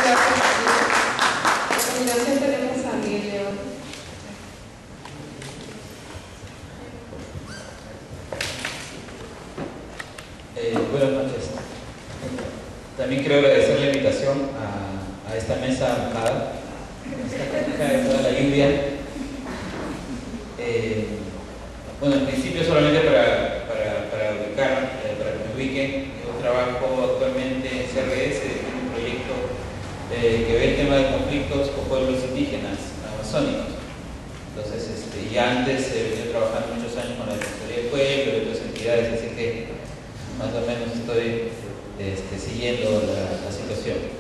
gracias. A continuación tenemos a Miguel León. Buenas noches. También quiero agradecer la invitación a esta mesa mojada, esta de toda la lluvia. Bueno, en principio solamente para ubicar, para que me ubiquen, yo trabajo actualmente en CRS, en un proyecto que ve el tema de conflictos con pueblos indígenas amazónicos. Entonces, ya antes he venido trabajando muchos años con la Defensoría del Pueblo y otras entidades, así que más o menos estoy siguiendo la situación.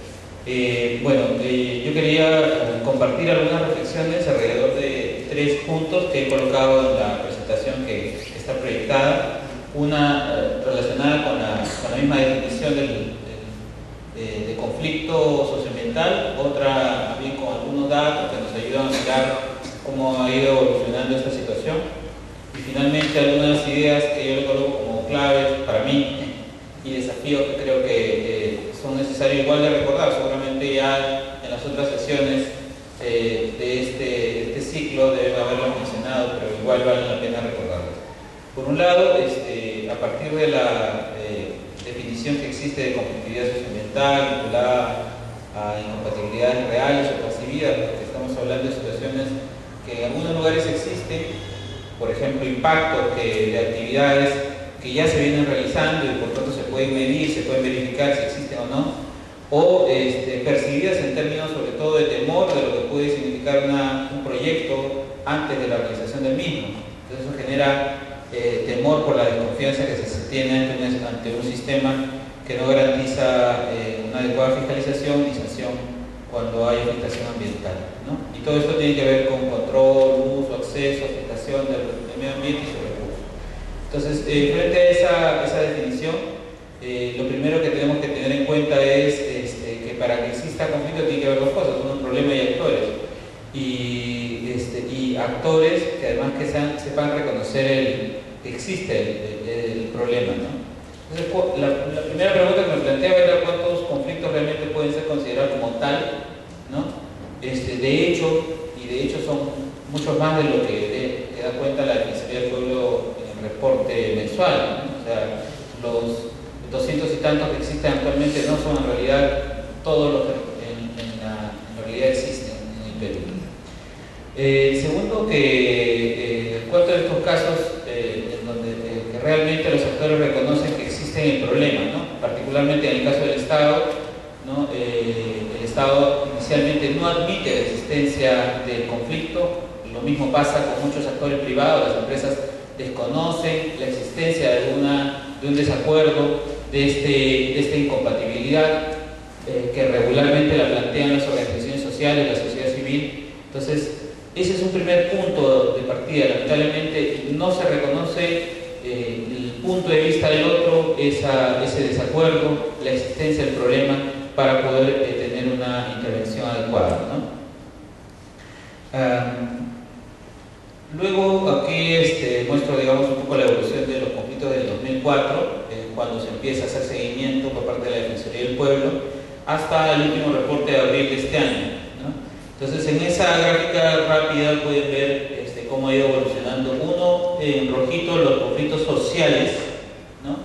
Bueno, yo quería compartir algunas reflexiones alrededor de 3 puntos que he colocado en la presentación que está proyectada. Una relacionada con la misma definición de conflicto socioambiental, otra también con algunos datos que nos ayudan a mirar cómo ha ido evolucionando esta situación, y finalmente algunas ideas que yo le coloco como claves para mí y desafíos que creo que son necesarios igual de recordar. Seguramente ya en las otras sesiones de este ciclo deben haberlo mencionado, pero igual vale la pena recordarlos. Por un lado, a partir de la definición que existe de conflictividad socioambiental vinculada a incompatibilidades reales o percibidas, porque estamos hablando de situaciones que en algunos lugares existen, por ejemplo, impactos de actividades que ya se vienen realizando y por tanto se pueden medir, se pueden verificar si existen o no, o percibidas en términos sobre todo de temor de lo que puede significar un proyecto antes de la realización del mismo. Entonces eso genera temor por la desconfianza que se tiene ante un sistema que no garantiza una adecuada fiscalización y sanción cuando hay afectación ambiental, ¿no? Y todo esto tiene que ver con control, uso, acceso, afectación del medio ambiente y sus recursos. Entonces, frente a esa definición, lo primero que tenemos que tener en cuenta es que para que exista conflicto tiene que haber 2 cosas: un problema y actores. Y actores que además que sepan reconocer que existe el problema, ¿no? Entonces, la primera pregunta que me planteaba era cuántos conflictos realmente pueden ser considerados como tal, ¿no? De hecho son muchos más de lo que da cuenta la Defensoría del Pueblo en el reporte mensual, ¿no? O sea, los 200 y tantos que existen actualmente no son en realidad todos los que en realidad existen en el Perú. Segundo, cuántos de estos casos en donde que realmente los actores reconocen que existen el problema, ¿no? Particularmente en el caso del Estado, ¿no? El Estado inicialmente no admite la existencia del conflicto. Lo mismo pasa con muchos actores privados. Las empresas desconocen la existencia de un desacuerdo, de esta incompatibilidad que regularmente la plantean las organizaciones sociales, la sociedad civil. Entonces, ese es un primer punto de partida. Lamentablemente no se reconoce el punto de vista del otro, ese desacuerdo, la existencia del problema para poder tener una intervención adecuada, ¿no? Luego aquí muestro, digamos, un poco la evolución de los conflictos del 2004, cuando se empieza a hacer seguimiento por parte de la Defensoría del Pueblo, hasta el último reporte de abril de este año, ¿no? Entonces, en esa gráfica rápida pueden ver cómo ha ido evolucionando. Uno, en rojito, los conflictos sociales, ¿no?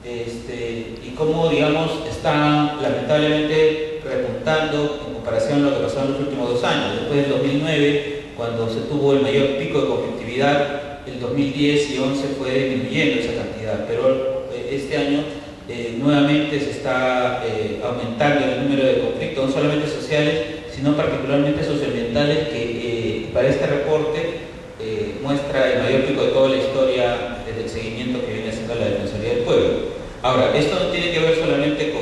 Y cómo, digamos, están lamentablemente repuntando en comparación a lo que pasó en los últimos 2 años. Después del 2009, cuando se tuvo el mayor pico de conflictividad, el 2010 y 2011 fue disminuyendo esa cantidad, pero este año nuevamente se está aumentando el número de conflictos, no solamente sociales, sino particularmente socioambientales, que para este reporte muestra el mayor pico de toda la historia desde el seguimiento que viene haciendo la Defensoría del Pueblo. Ahora, esto no tiene que ver solamente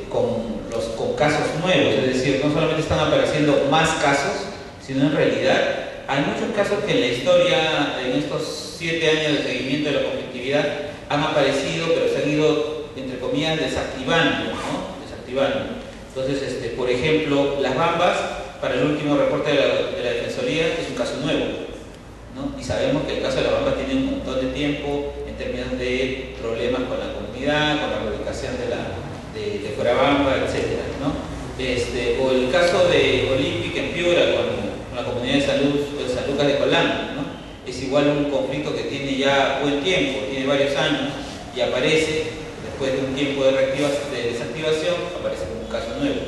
con casos nuevos, es decir, no solamente están apareciendo más casos, sino en realidad hay muchos casos que en la historia, en estos 7 años de seguimiento de la conflictividad, han aparecido, pero se han ido, entre comillas, desactivando, ¿no? Desactivando. Entonces, por ejemplo, las bambas, para el último reporte de la Defensoría, es un caso nuevo, ¿no? Y sabemos que el caso de la bamba tiene un montón de tiempo en términos de problemas con la comunidad, con la erradicación de Fuerabamba, etcétera, ¿no? el caso de Olympic en Piura con la comunidad de salud de San Lucas de Colán, ¿no? Es igual un conflicto que tiene ya buen tiempo, tiene varios años y aparece, después de un tiempo de desactivación, aparece como un caso nuevo.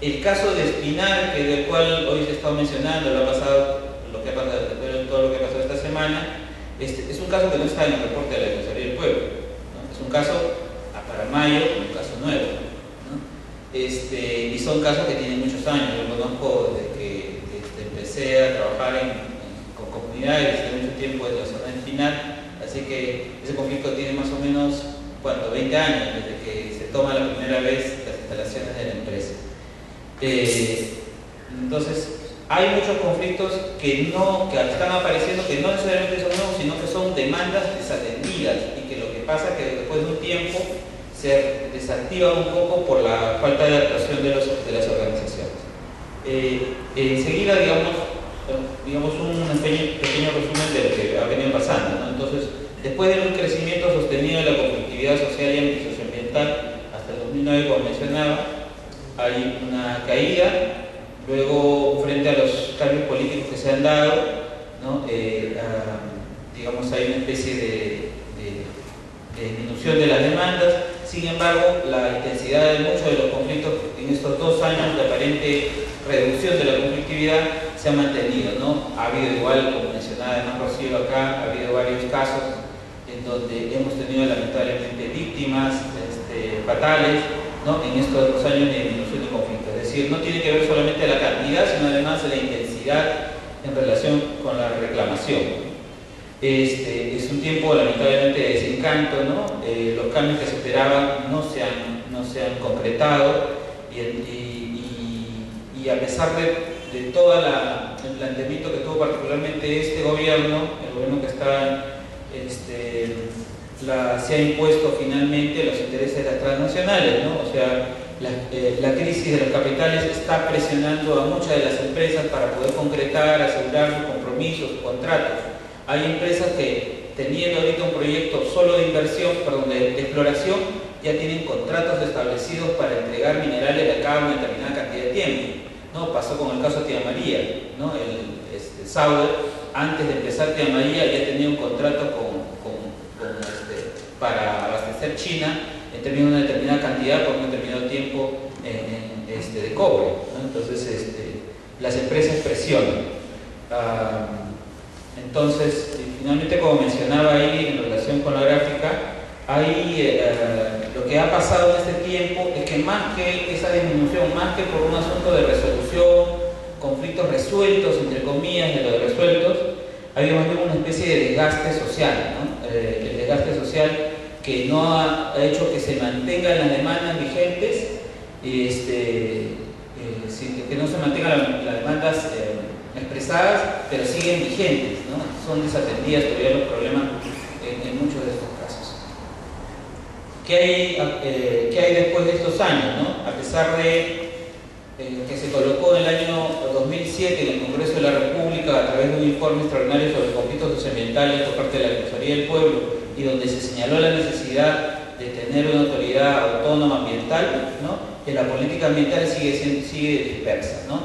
El caso de Espinar, que del cual hoy se ha estado mencionando, lo que ha pasado, todo lo que ha pasado esta semana, es un caso que no está en el reporte de la Defensoría del Pueblo, ¿no? Es un caso para mayo, un caso nuevo, ¿no? Y son casos que tienen muchos años. Yo conozco desde que empecé a trabajar con comunidades desde mucho tiempo en la zona de Espinar, así que ese conflicto tiene más o menos 20 años desde que se toma la primera vez las instalaciones de la empresa. Entonces, hay muchos conflictos que están apareciendo, que no necesariamente son nuevos, sino que son demandas desatendidas y que lo que pasa es que después de un tiempo se desactivan un poco por la falta de adaptación de las organizaciones. Enseguida, digamos un pequeño resumen de lo que ha venido pasando, ¿no? Entonces, después de un crecimiento sostenido de la conflictividad social y socioambiental hasta el 2009, como mencionaba, hay una caída. Luego, frente a los cambios políticos que se han dado, ¿no? Digamos, hay una especie de disminución de las demandas. Sin embargo, la intensidad de muchos de los conflictos en estos 2 años de aparente reducción de la conflictividad se ha mantenido, ¿no? Ha habido igual, como mencionaba además Rocío acá, ha habido varios casos en donde hemos tenido lamentablemente víctimas fatales, ¿no? En estos 2 años de disminución de conflicto. Es decir, no tiene que ver solamente la cantidad, sino además la intensidad en relación con la reclamación. Es un tiempo lamentablemente de desencanto, ¿no? Los cambios que se esperaban no se han concretado y a pesar de todo el planteamiento que tuvo particularmente este gobierno, el gobierno que está se ha impuesto finalmente los intereses de las transnacionales, ¿no? O sea, la crisis de los capitales está presionando a muchas de las empresas para poder concretar, asegurar sus compromisos, sus contratos. Hay empresas que, teniendo ahorita un proyecto solo de inversión, de exploración, ya tienen contratos establecidos para entregar minerales de acá a una determinada cantidad de tiempo, ¿no? Pasó con el caso de Tía María, ¿no? Sauder, antes de empezar Tía María, ya tenía un contrato para abastecer China en términos de una determinada cantidad por un determinado tiempo de cobre, ¿no? Entonces las empresas presionan. Entonces, finalmente, como mencionaba ahí en relación con la gráfica, lo que ha pasado en este tiempo es que más que esa disminución, más que por un asunto de resolución, conflictos resueltos, entre comillas, de los resueltos, ha habido más bien una especie de desgaste social, ¿no? El desgaste social que no ha hecho que se mantengan las demandas vigentes, que no se mantengan las demandas expresadas, pero siguen vigentes, ¿no? Son desatendidas todavía los problemas en muchos de estos casos. ¿Qué hay después de estos años, ¿no? A pesar de que se colocó en el año 2007 en el Congreso de la República a través de un informe extraordinario sobre conflictos socioambientales por parte de la Defensoría del Pueblo, y donde se señaló la necesidad de tener una autoridad autónoma ambiental, ¿no? Que la política ambiental sigue dispersa, ¿no?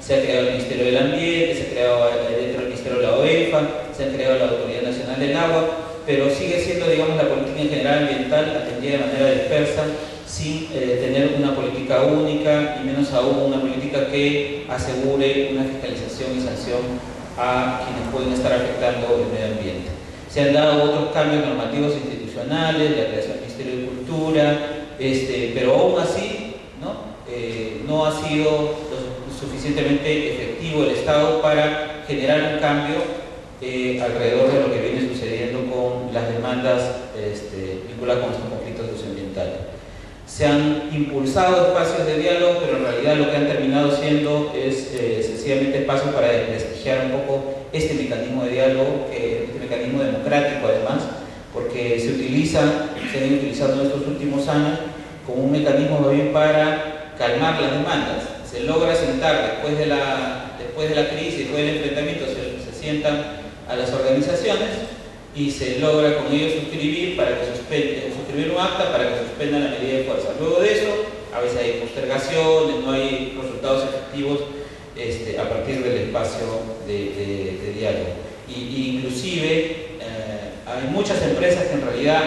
Se ha creado el Ministerio del Ambiente, se ha creado dentro del Ministerio la OEFA, se ha creado la Autoridad Nacional del Agua, pero sigue siendo, digamos, la política en general ambiental atendida de manera dispersa, sin tener una política única y menos aún una política que asegure una fiscalización y sanción a quienes pueden estar afectando el medio ambiente. Se han dado otros cambios normativos institucionales, la creación del Ministerio de Cultura, pero aún así no ha sido suficientemente efectivo el Estado para generar un cambio alrededor de lo que viene sucediendo con las demandas vinculadas con estos conflictos socioambientales. Se han impulsado espacios de diálogo, pero en realidad lo que han terminado siendo es sencillamente espacios para desprestigiar un poco este mecanismo de diálogo, este mecanismo democrático además, porque se han ido utilizando en estos últimos años como un mecanismo más bien para calmar las demandas. Se logra sentar después de la crisis, después del enfrentamiento, se sientan a las organizaciones y se logra con ellos suscribir un acta para que suspendan la medida de fuerza. Luego de eso, a veces hay postergaciones, no hay resultados activos a partir del espacio de diálogo. Y inclusive hay muchas empresas que en realidad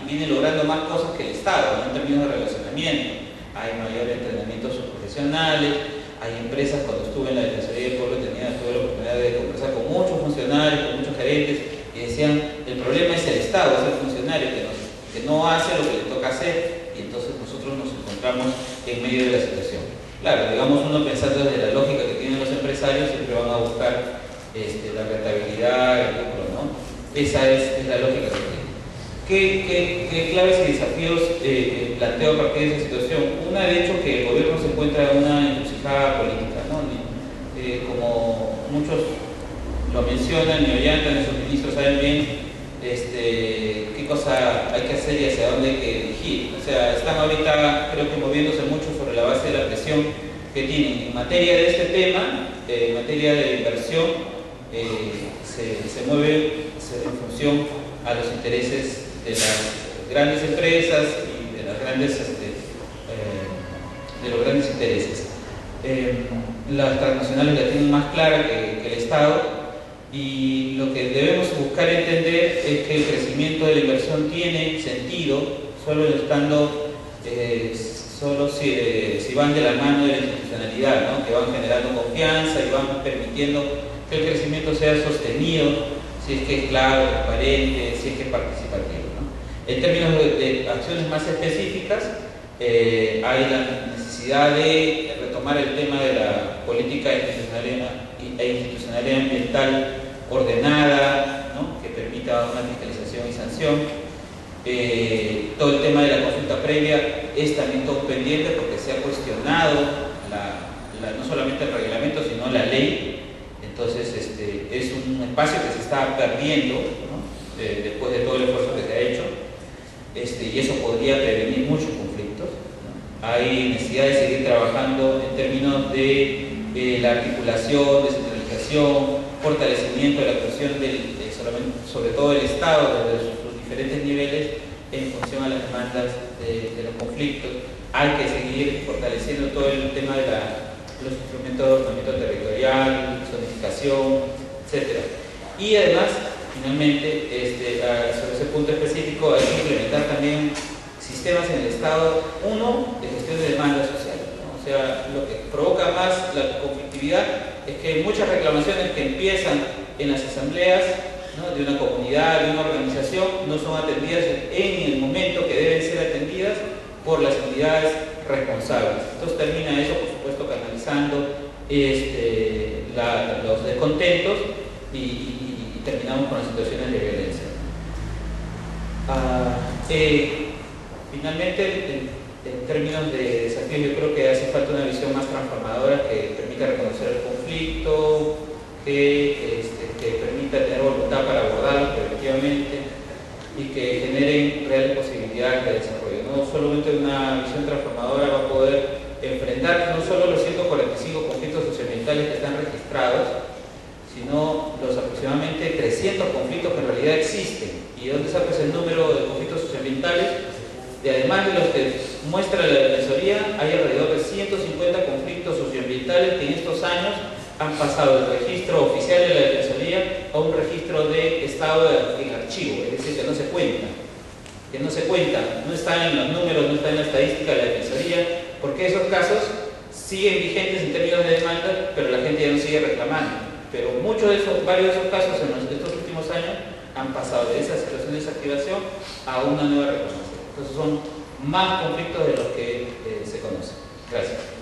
vienen logrando más cosas que el Estado, ¿no? En términos de relacionamiento. Hay mayor entrenamiento a sus profesionales, hay empresas, cuando estuve en la Defensoría del Pueblo tuve la oportunidad de conversar con muchos funcionarios, con muchos gerentes, y decían, el problema es el Estado, es el funcionario que no hace lo que le toca hacer, y entonces nosotros nos encontramos en medio de la situación. Claro, digamos, uno pensando desde la lógica que tienen los empresarios, siempre van a buscar la rentabilidad, el lucro, ¿no? Esa es la lógica que tienen. ¿Qué claves y desafíos planteo a partir de esa situación? Una, de hecho, que el gobierno se encuentra en una encrucijada política, ¿no? Como muchos lo mencionan, ni Ollanta ni sus ministros saben bien qué cosa hay que hacer y hacia dónde hay que dirigir. O sea, están ahorita, creo que moviéndose mucho sobre la base de la presión que tienen. En materia de este tema, en materia de inversión, se mueve en función a los intereses de las grandes empresas y de los grandes intereses. Las transnacionales la tienen más clara que el Estado, y lo que debemos buscar entender es que el crecimiento de la inversión tiene sentido solo si van de la mano de la institucionalidad, ¿no? Que van generando confianza y van permitiendo que el crecimiento sea sostenido, si es que es claro, transparente, si es que es participativo, ¿no? En términos de acciones más específicas, hay la necesidad de retomar el tema de la política institucionalidad ambiental ordenada, ¿no? Que permita una fiscalización y sanción. Todo el tema de la consulta previa es también todo pendiente porque se ha cuestionado no solamente el reglamento, sino la ley. Entonces es un espacio que se está perdiendo, ¿no? Después de todo el esfuerzo que se ha hecho, y eso podría prevenir muchos conflictos, ¿no? Hay necesidad de seguir trabajando en términos de la articulación, descentralización, fortalecimiento de la actuación sobre todo del Estado desde sus diferentes niveles en función a las demandas de los conflictos. Hay que seguir fortaleciendo todo el tema de los instrumentos de ordenamiento territorial, zonificación, etc. Y además, finalmente, sobre ese punto específico, hay que implementar también sistemas en el Estado, uno, de gestión de demanda social, ¿no? O sea, lo que provoca más la conflictividad es que muchas reclamaciones que empiezan en las asambleas, ¿no? De una comunidad, de una organización, no son atendidas en el momento que deben ser atendidas por las entidades responsables. Entonces termina eso, por supuesto, canalizando los descontentos y terminamos con las situaciones de violencia. Finalmente, en términos de desafíos, yo creo que hace falta una visión más transformadora que permita reconocer el conflicto, que permita tener voluntad para abordarlo preventivamente y que generen reales posibilidades de desarrollo. No solamente una visión transformadora va a poder enfrentar no solo los 145 conflictos socioambientales que están registrados, sino los aproximadamente 300 conflictos que en realidad existen. ¿Y de dónde sacas el número de conflictos socioambientales? Además de los que muestra la Defensoría, hay alrededor de 150 conflictos socioambientales que en estos años han pasado del registro oficial de la Defensoría a un registro de estado en archivo, es decir, que no se cuenta, no está en los números, no está en la estadística de la Defensoría, porque esos casos siguen vigentes en términos de demanda, pero la gente ya no sigue reclamando. Pero varios de esos casos en estos últimos años han pasado de esa situación de desactivación a una nueva reclamación. Entonces son más conflictos de los que se conocen. Gracias.